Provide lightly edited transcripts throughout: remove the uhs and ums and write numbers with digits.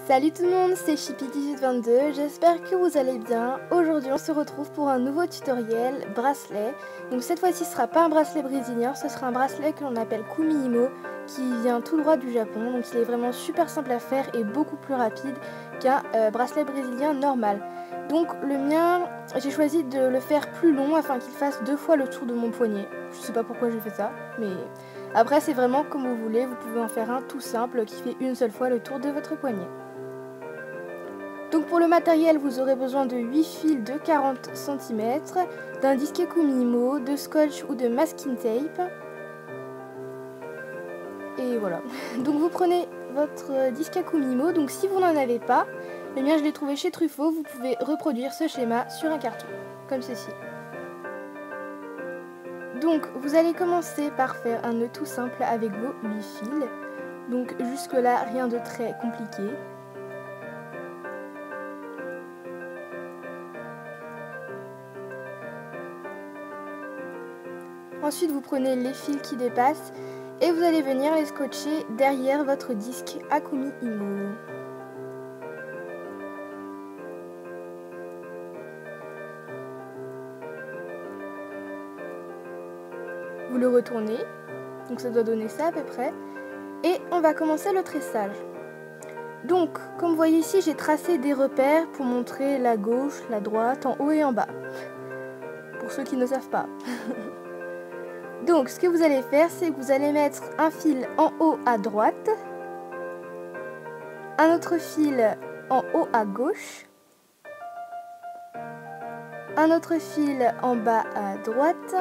Salut tout le monde, c'est Chippy1822, j'espère que vous allez bien. Aujourd'hui on se retrouve pour un nouveau tutoriel bracelet. Donc cette fois-ci ce sera pas un bracelet brésilien, ce sera un bracelet que l'on appelle Kumiimo qui vient tout droit du Japon. Donc il est vraiment super simple à faire et beaucoup plus rapide qu'un bracelet brésilien normal. Donc le mien, j'ai choisi de le faire plus long afin qu'il fasse 2 fois le tour de mon poignet. Je sais pas pourquoi j'ai fait ça, mais après c'est vraiment comme vous voulez, vous pouvez en faire un tout simple qui fait une seule fois le tour de votre poignet. Donc pour le matériel, vous aurez besoin de 8 fils de 40 cm, d'un disque Kumiimo, de scotch ou de masking tape. Et voilà. Donc vous prenez votre disque Kumiimo. Donc si vous n'en avez pas, le mien je l'ai trouvé chez Truffaut, vous pouvez reproduire ce schéma sur un carton, comme ceci. Donc vous allez commencer par faire un nœud tout simple avec vos 8 fils. Donc jusque là, rien de très compliqué. Ensuite, vous prenez les fils qui dépassent et vous allez venir les scotcher derrière votre disque à Kumiimo. Vous le retournez, donc ça doit donner ça à peu près, et on va commencer le tressage. Donc, comme vous voyez ici, j'ai tracé des repères pour montrer la gauche, la droite, en haut et en bas, pour ceux qui ne savent pas. Donc, ce que vous allez faire, c'est que vous allez mettre un fil en haut à droite, un autre fil en haut à gauche, un autre fil en bas à droite,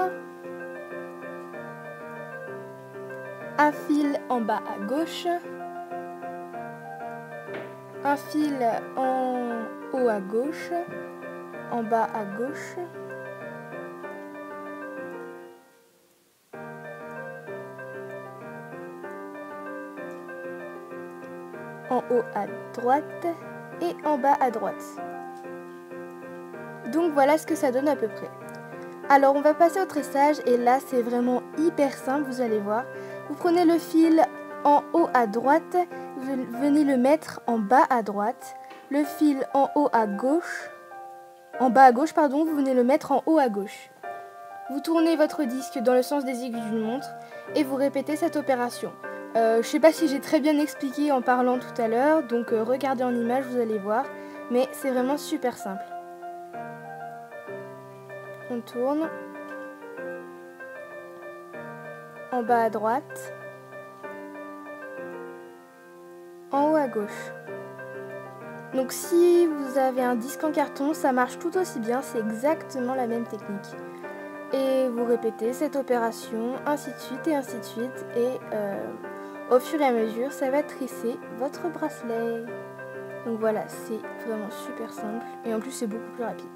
un fil en bas à gauche, un fil en haut à gauche, en bas à gauche, en haut à droite et en bas à droite. Donc voilà ce que ça donne à peu près. Alors on va passer au tressage et là c'est vraiment hyper simple, vous allez voir. Vous prenez le fil en haut à droite, vous venez le mettre en bas à droite. Le fil en haut à gauche, en bas à gauche pardon, vous venez le mettre en haut à gauche. Vous tournez votre disque dans le sens des aiguilles d'une montre et vous répétez cette opération. Je ne sais pas si j'ai très bien expliqué en parlant tout à l'heure, donc regardez en image, vous allez voir. Mais c'est vraiment super simple. On tourne. En bas à droite. En haut à gauche. Donc si vous avez un disque en carton, ça marche tout aussi bien, c'est exactement la même technique. Et vous répétez cette opération, ainsi de suite et ainsi de suite. Et au fur et à mesure, ça va tresser votre bracelet. Donc voilà, c'est vraiment super simple. Et en plus, c'est beaucoup plus rapide.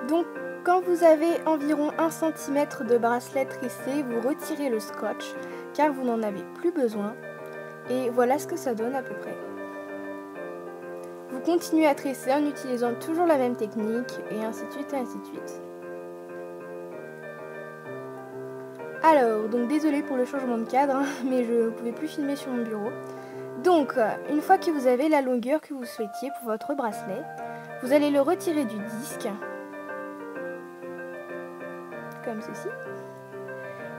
Donc, quand vous avez environ 1 cm de bracelet tressé, vous retirez le scotch car vous n'en avez plus besoin. Et voilà ce que ça donne à peu près. Vous continuez à tresser en utilisant toujours la même technique et ainsi de suite et ainsi de suite. Alors, donc désolé pour le changement de cadre, hein, mais je ne pouvais plus filmer sur mon bureau. Donc, une fois que vous avez la longueur que vous souhaitiez pour votre bracelet, vous allez le retirer du disque. Comme ceci.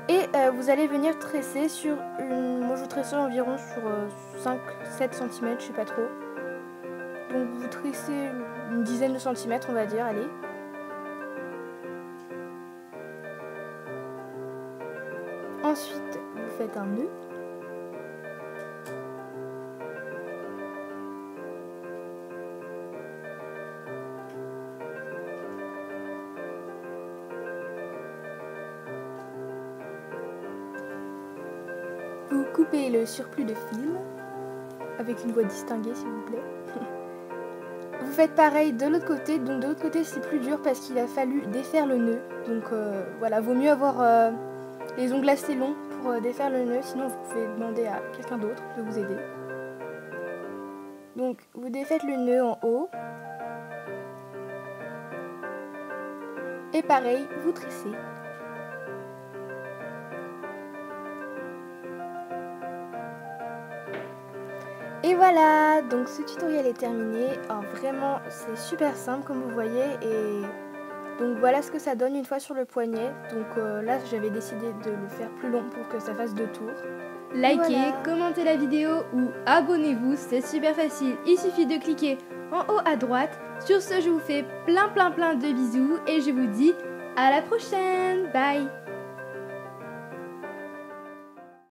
Et vous allez venir tresser sur moi je tressais environ sur 5-7 cm, je sais pas trop. Donc vous tressez une dizaine de centimètres on va dire, allez. Ensuite vous faites un nœud. Vous coupez le surplus de fil avec une voie distinguée s'il vous plaît. Vous vous faites pareil de l'autre côté. Donc de l'autre côté c'est plus dur parce qu'il a fallu défaire le nœud. Donc voilà, vaut mieux avoir les ongles assez longs pour défaire le nœud. Sinon vous pouvez demander à quelqu'un d'autre de vous aider. Donc vous défaites le nœud en haut. Et pareil, vous tressez. Et voilà, donc ce tutoriel est terminé. Alors vraiment, c'est super simple comme vous voyez. Et donc voilà ce que ça donne une fois sur le poignet. Donc là, j'avais décidé de le faire plus long pour que ça fasse 2 tours. Likez, Voilà. commentez la vidéo ou abonnez-vous, c'est super facile. Il suffit de cliquer en haut à droite. Sur ce, je vous fais plein de bisous et je vous dis à la prochaine. Bye.